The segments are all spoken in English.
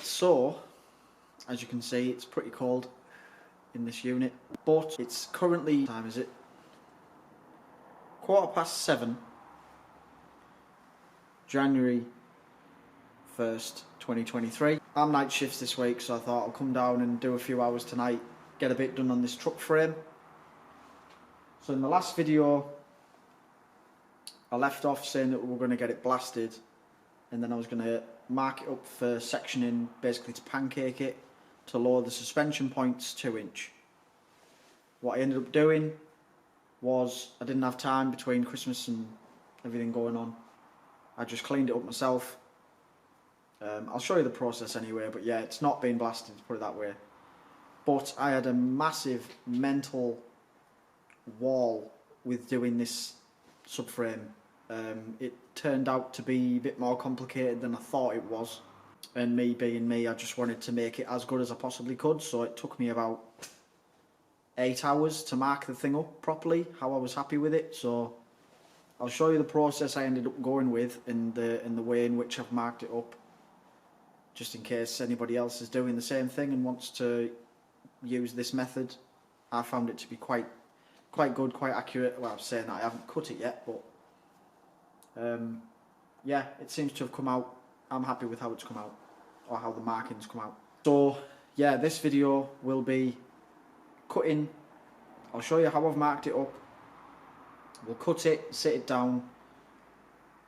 So, as you can see, it's pretty cold in this unit, but it's currently, what time is it? 7:15, January 1st, 2023. I'm night shifts this week, so I thought I'll come down and do a few hours tonight, get a bit done on this truck frame. So in the last video, I left off saying that we were going to get it blasted, and then I was going to mark it up for sectioning, basically to pancake it, to lower the suspension points 2-inch. What I ended up doing was, I didn't have time between Christmas and everything going on. I just cleaned it up myself. I'll show you the process anyway, but yeah, it's not been blasted, to put it that way. But I had a massive mental wall with doing this subframe. It turned out to be a bit more complicated than I thought it was, and me being me, I just wanted to make it as good as I possibly could, so it took me about 8 hours to mark the thing up properly, how I was happy with it. So I'll show you the process I ended up going with and the way in which I've marked it up, just in case anybody else is doing the same thing and wants to use this method. I found it to be quite good, quite accurate. Well, I'm saying that I haven't cut it yet, but yeah, it seems to have come out. I'm happy with how it's come out, or how the markings come out. So yeah, this video will be cutting. I'll show you how I've marked it up. We'll cut it, sit it down,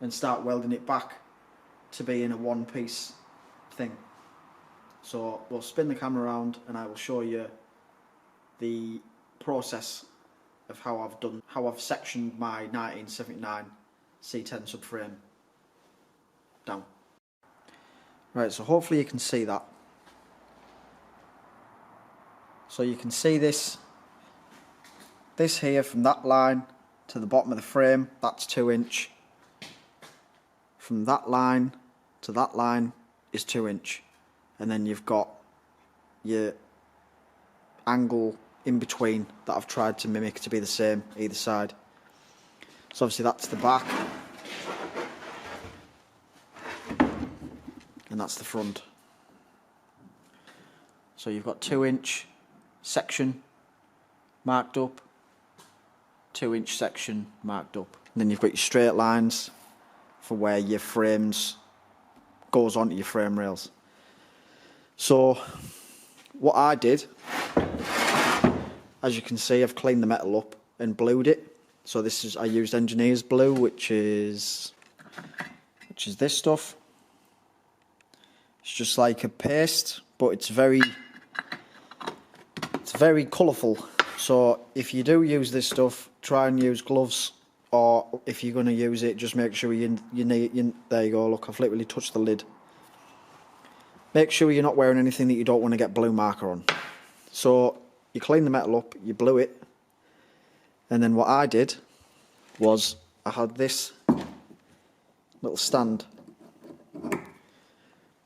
and start welding it back to being a one-piece thing. So we'll spin the camera around and I will show you the process of how I've sectioned my 1979 C10 subframe down. Right, so hopefully you can see that. So you can see this here, from that line to the bottom of the frame, that's 2-inch. From that line to that line is 2-inch. And then you've got your angle in between that I've tried to mimic to be the same either side. So obviously that's the back, and that's the front. So you've got 2-inch section marked up, 2-inch section marked up. And then you've got your straight lines for where your frames goes onto your frame rails. So what I did, as you can see, I've cleaned the metal up and blued it. So this is, I used engineer's blue, which is this stuff. It's just like a paste, but it's very colourful. So if you do use this stuff, try and use gloves, or if you're going to use it, just make sure you there you go, look, I've literally touched the lid. Make sure you're not wearing anything that you don't want to get blue marker on. So you clean the metal up, you blue it, and then what I did was I had this little stand.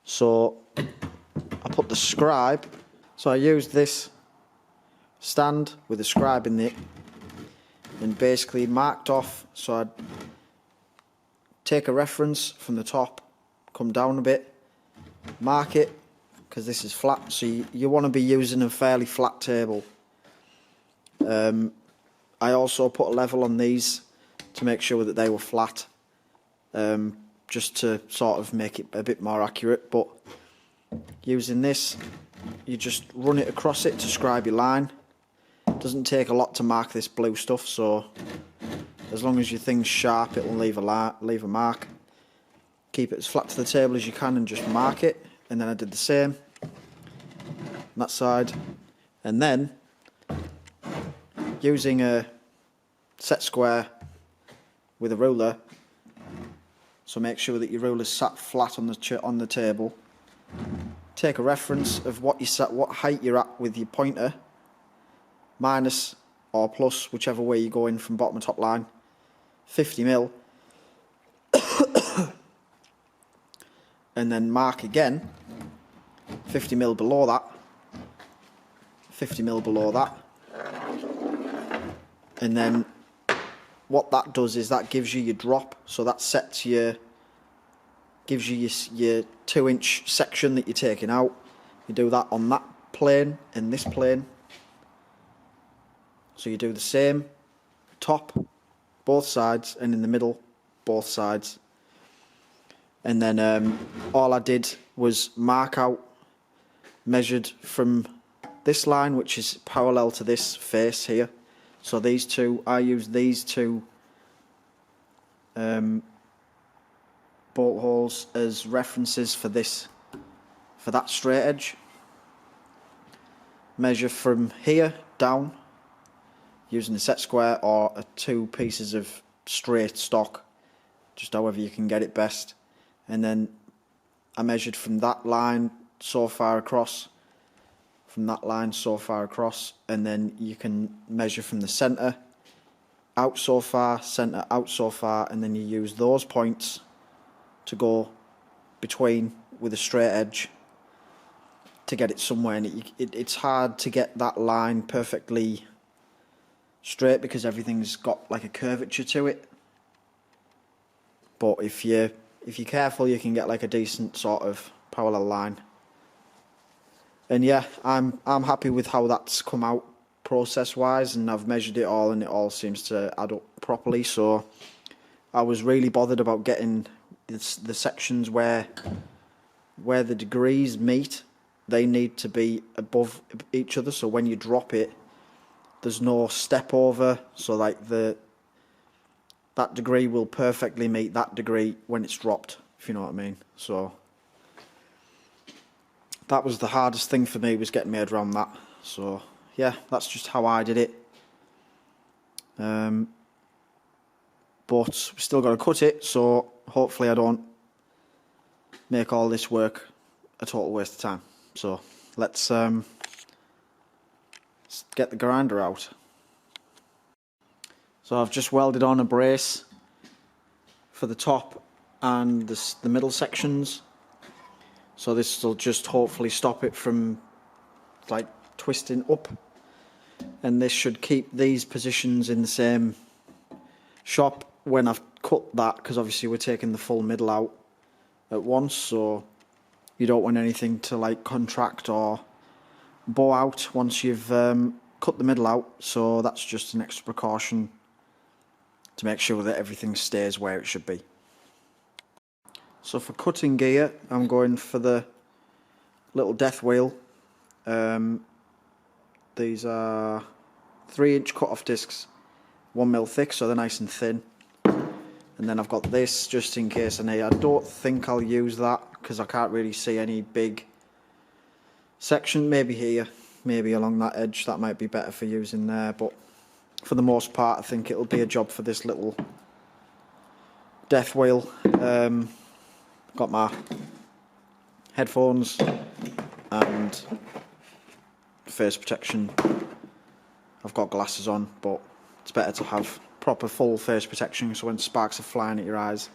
So I put the scribe, so I used this stand with a scribe in it and basically marked off. So I'd take a reference from the top, come down a bit, mark it, because this is flat, so you want to be using a fairly flat table. I also put a level on these to make sure that they were flat, just to sort of make it a bit more accurate. But using this, you just run it across it to scribe your line. It doesn't take a lot to mark this blue stuff, so as long as your thing's sharp, it'll leave a mark. Keep it as flat to the table as you can and just mark it. And then I did the same on that side. And then using a set square with a ruler, so make sure that your ruler's sat flat on the table. Take a reference of what height you're at with your pointer, minus or plus, whichever way you go in from bottom to top line, 50mm. And then mark again, 50mm below that, 50mm below that. And then what that does is that gives you your drop, so that sets your gives you your 2-inch section that you're taking out. You do that on that plane and this plane. So you do the same, top, both sides, and in the middle, both sides. And then all I did was mark out, measured from this line, which is parallel to this face here. So these two, I use these two bolt holes as references for this, for that straight edge. Measure from here down using a set square or 2 pieces of straight stock, just however you can get it best. And then I measured from that line so far across, from that line so far across, and then you can measure from the centre out so far, centre out so far, and then you use those points to go between with a straight edge to get it somewhere. And it's hard to get that line perfectly straight because everything's got like a curvature to it. But if you're careful, you can get like a decent sort of parallel line. And yeah, I'm happy with how that's come out process wise, and I've measured it all and it all seems to add up properly. So I was really bothered about getting the sections where the degrees meet. They need to be above each other, so when you drop it there's no step over, so like that degree will perfectly meet that degree when it's dropped, if you know what I mean. So that was the hardest thing for me, was getting my head around that. So yeah, that's just how I did it. But we still got to cut it, so hopefully I don't make all this work a total waste of time. So let's get the grinder out. So I've just welded on a brace for the top and the middle sections. So this will just hopefully stop it from like twisting up, and this should keep these positions in the same shop when I've cut that, because obviously we're taking the full middle out at once, so you don't want anything to like contract or bow out once you've cut the middle out. So that's just an extra precaution to make sure that everything stays where it should be. So for cutting gear, I'm going for the little death wheel. These are 3-inch cut-off discs, 1mm thick, so they're nice and thin. And then I've got this just in case I need. I don't think I'll use that because I can't really see any big section. Maybe here, maybe along that edge, that might be better for using there. But for the most part, I think it'll be a job for this little death wheel. Got my headphones and face protection. I've got glasses on, but it's better to have proper full face protection so when sparks are flying at your eyes,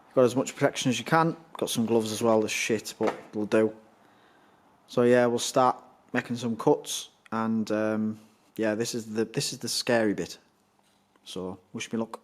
you've got as much protection as you can. Got some gloves as well, they're shit, but they'll do. So yeah, we'll start making some cuts, and yeah, this is the scary bit. So wish me luck.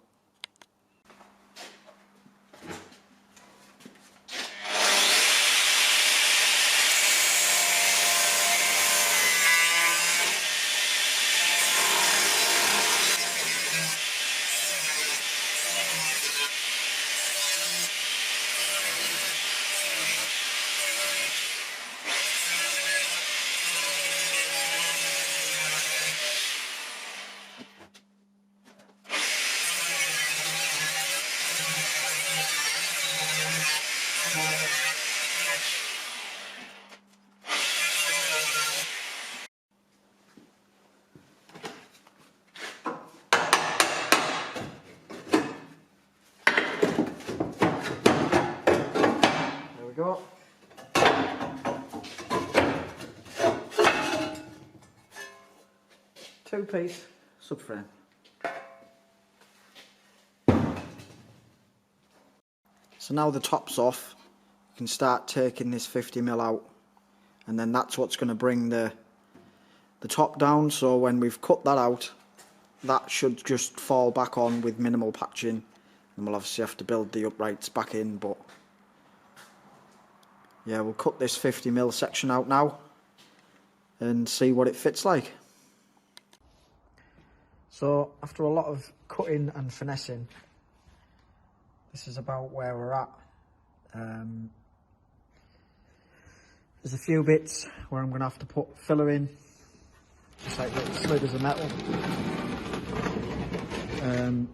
Go. 2-piece subframe. So now the top's off, you can start taking this 50mm out, and then that's what's going to bring the top down. So when we've cut that out, that should just fall back on with minimal patching, And we'll obviously have to build the uprights back in, but yeah, we'll cut this 50mm section out now and see what it fits like. So after a lot of cutting and finessing, this is about where we're at. There's a few bits where I'm going to have to put filler in, just like little slivers of metal.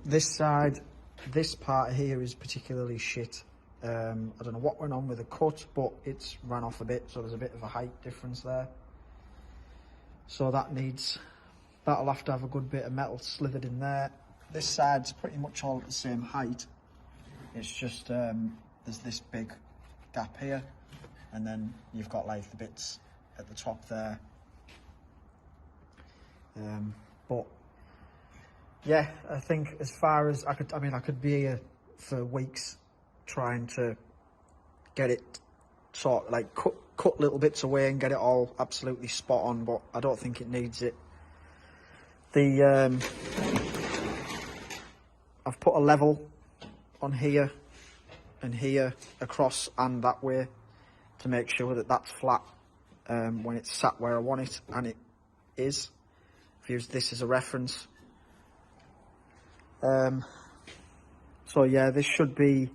This side, this part here is particularly shit. I don't know what went on with the cut, but it's ran off a bit, so there's a bit of a height difference there. So that'll have to have a good bit of metal slithered in there. This side's pretty much all at the same height. It's just there's this big gap here, and then you've got like the bits at the top there. But yeah, I think as far as I could be here for weeks trying to get it sort of like cut little bits away and get it all absolutely spot on, but I don't think it needs it. I've put a level on here and here, across and that way, to make sure that that's flat when it's sat where I want it, and it is. I've used this as a reference. So yeah, this should be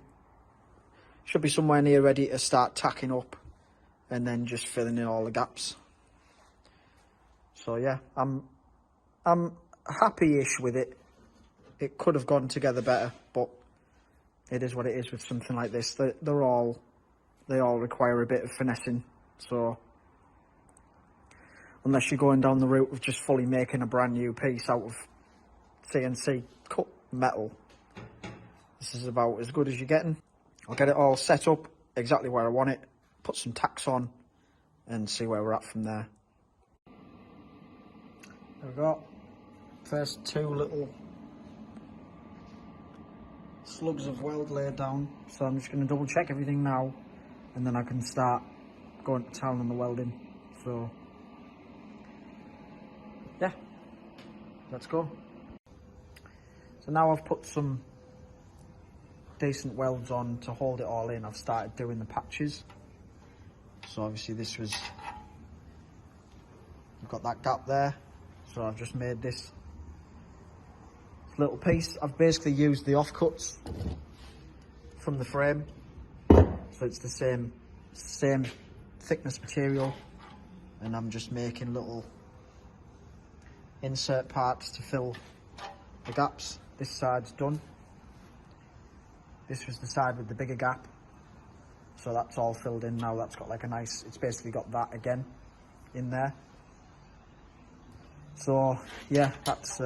somewhere near ready to start tacking up and then just filling in all the gaps. So yeah, I'm happy-ish with it. It could have gone together better, but it is what it is with something like this. They all require a bit of finessing. So unless you're going down the route of just fully making a brand new piece out of CNC cut metal, this is about as good as you're getting. I'll get it all set up exactly where I want it, put some tacks on, and see where we're at from there. There we go. First two little slugs of weld laid down, so I'm just going to double check everything now, and then I can start going to town on the welding. So yeah, let's go. So now I've put some decent welds on to hold it all in. I've started doing the patches. So obviously I've got that gap there, so I've just made this little piece. I've basically used the offcuts from the frame, so it's the same thickness material, and I'm just making little insert parts to fill the gaps. This side's done. This was the side with the bigger gap, so that's all filled in now. That's got like a nice, it's basically got that again in there. So yeah, that's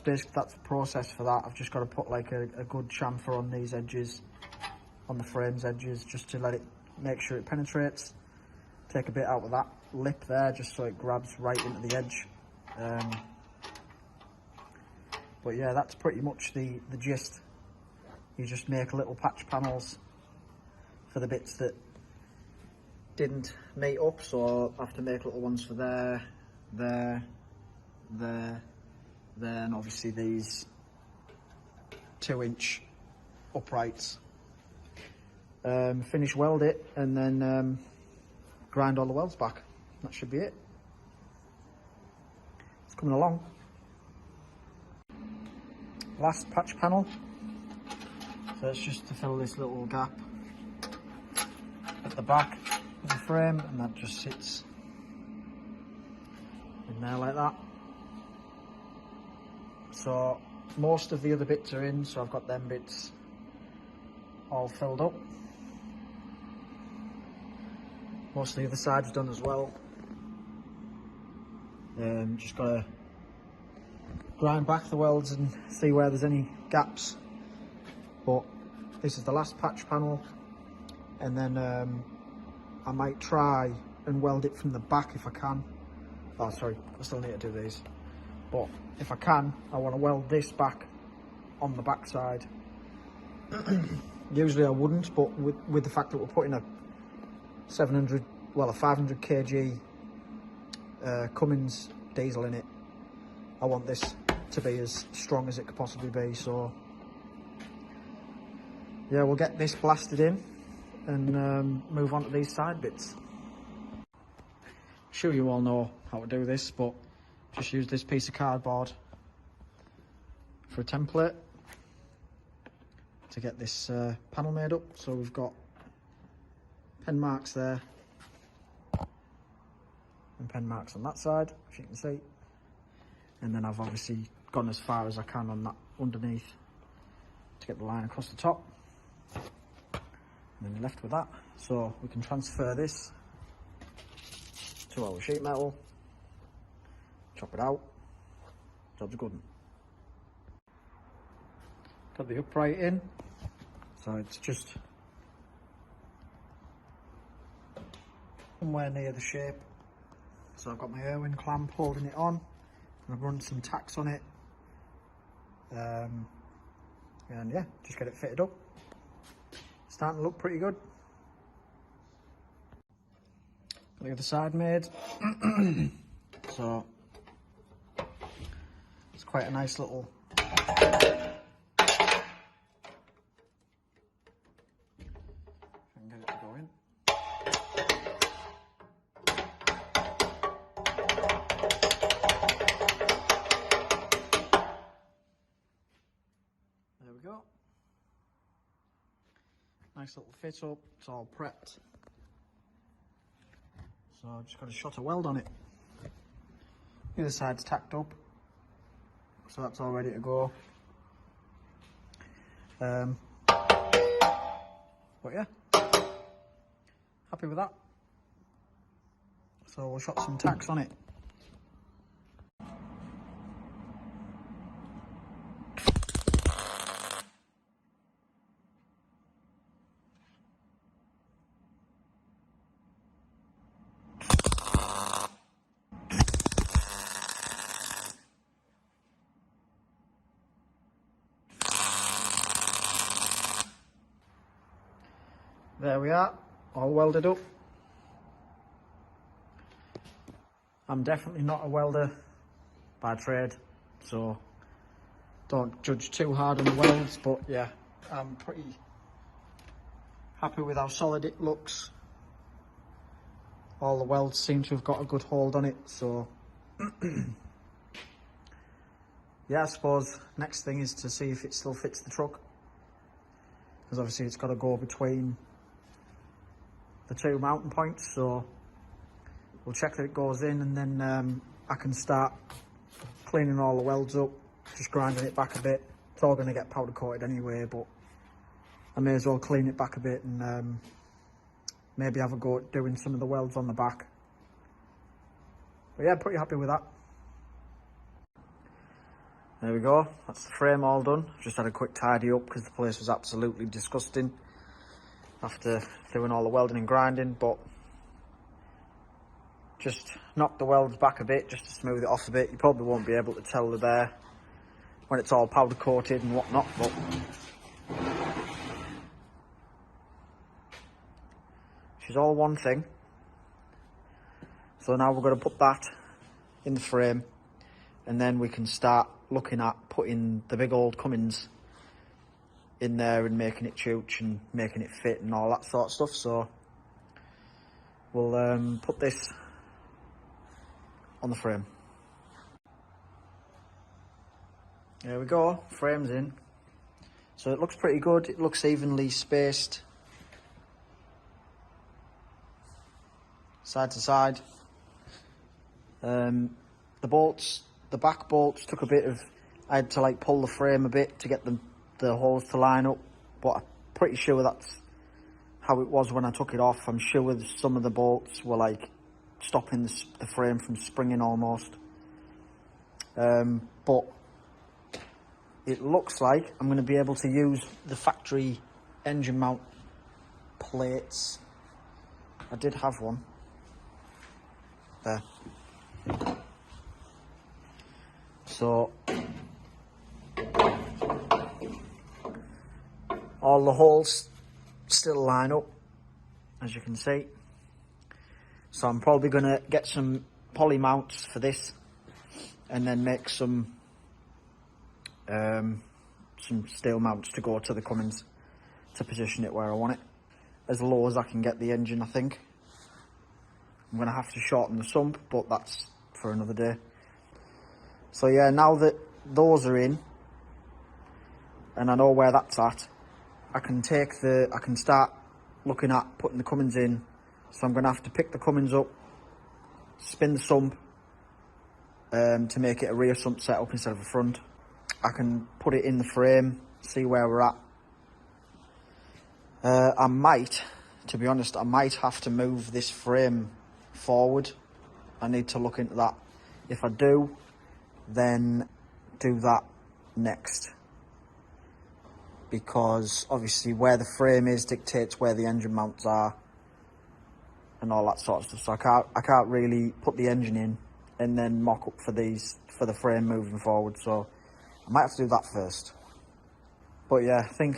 basically, that's the process for that. I've just got to put like a good chamfer on these edges, on the frame's edges, just to let it, make sure it penetrates. Take a bit out of that lip there, just so it grabs right into the edge. But yeah, that's pretty much the gist. You just make little patch panels for the bits that didn't meet up, so I have to make little ones for there, and obviously these 2-inch uprights. Finish weld it, and then grind all the welds back. That should be it. It's coming along. Last patch panel. So it's just to fill this little gap at the back of the frame, and that just sits in there like that. So most of the other bits are in, so I've got them bits all filled up. Most of the other side's done as well. Just gotta grind back the welds and see where there's any gaps. But this is the last patch panel, and then I might try and weld it from the back if I can. Oh sorry, I still need to do these. But if I can, I want to weld this back on the back side. Usually I wouldn't, but with the fact that we're putting a 500 kg Cummins diesel in it, I want this to be as strong as it could possibly be. So yeah, we'll get this blasted in and move on to these side bits. I'm sure you all know how to do this, but just use this piece of cardboard for a template to get this panel made up. So we've got pen marks there and pen marks on that side, if you can see. And then I've obviously gone as far as I can on that underneath to get the line across the top. And then you're left with that. So we can transfer this to our sheet metal, chop it out, job's good. Got the upright in, so it's just somewhere near the shape. So I've got my Irwin clamp holding it on, and I've run some tacks on it. And yeah, just get it fitted up. Starting to look pretty good. Got the other side made. So it's quite a nice little get it to go in. There we go. Nice little fit up, it's all prepped. So I've just got a shot of weld on it. The other side's tacked up, so that's all ready to go. But yeah, happy with that. So we'll shot some tacks on it. There we are, all welded up. I'm definitely not a welder by trade, so don't judge too hard on the welds, but yeah, I'm pretty happy with how solid it looks. All the welds seem to have got a good hold on it, so yeah, I suppose next thing is to see if it still fits the truck, because obviously it's got to go between the two mounting points, so we'll check that it goes in, and then I can start cleaning all the welds up, just grinding it back a bit. It's all going to get powder coated anyway, but I may as well clean it back a bit and maybe have a go at doing some of the welds on the back. But yeah, pretty happy with that. There we go, that's the frame all done. Just had a quick tidy up because the place was absolutely disgusting after doing all the welding and grinding, but just knock the welds back a bit just to smooth it off a bit. You probably won't be able to tell they're there when it's all powder coated and whatnot, but she's all one thing. So now we're going to put that in the frame, and then we can start looking at putting the big old Cummins in there and making it chooch and making it fit and all that sort of stuff. So we'll put this on the frame. There we go, frame's in. So it looks pretty good, it looks evenly spaced side to side. The bolts, the back bolts took a bit of, I had to like pull the frame a bit to get the holes to line up, but I'm pretty sure that's how it was when I took it off. I'm sure some of the bolts were like stopping the frame from springing almost. But it looks like I'm going to be able to use the factory engine mount plates. I did have one there. So all the holes still line up, as you can see. So I'm probably going to get some poly mounts for this, and then make some steel mounts to go to the Cummins to position it where I want it. As low as I can get the engine, I think. I'm going to have to shorten the sump, but that's for another day. So yeah, now that those are in, and I know where that's at, I can start looking at putting the Cummins in. So I'm going to have to pick the Cummins up, spin the sump to make it a rear sump setup instead of a front. I can put it in the frame, see where we're at. I might, to be honest, I might have to move this frame forward. I need to look into that. If I do, then do that next. Because obviously where the frame is dictates where the engine mounts are and all that sort of stuff. So I can't really put the engine in and then mock up for the frame moving forward. So I might have to do that first. But yeah, I think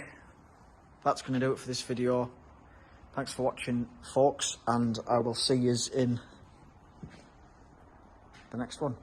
that's going to do it for this video. Thanks for watching, folks, and I will see you in the next one.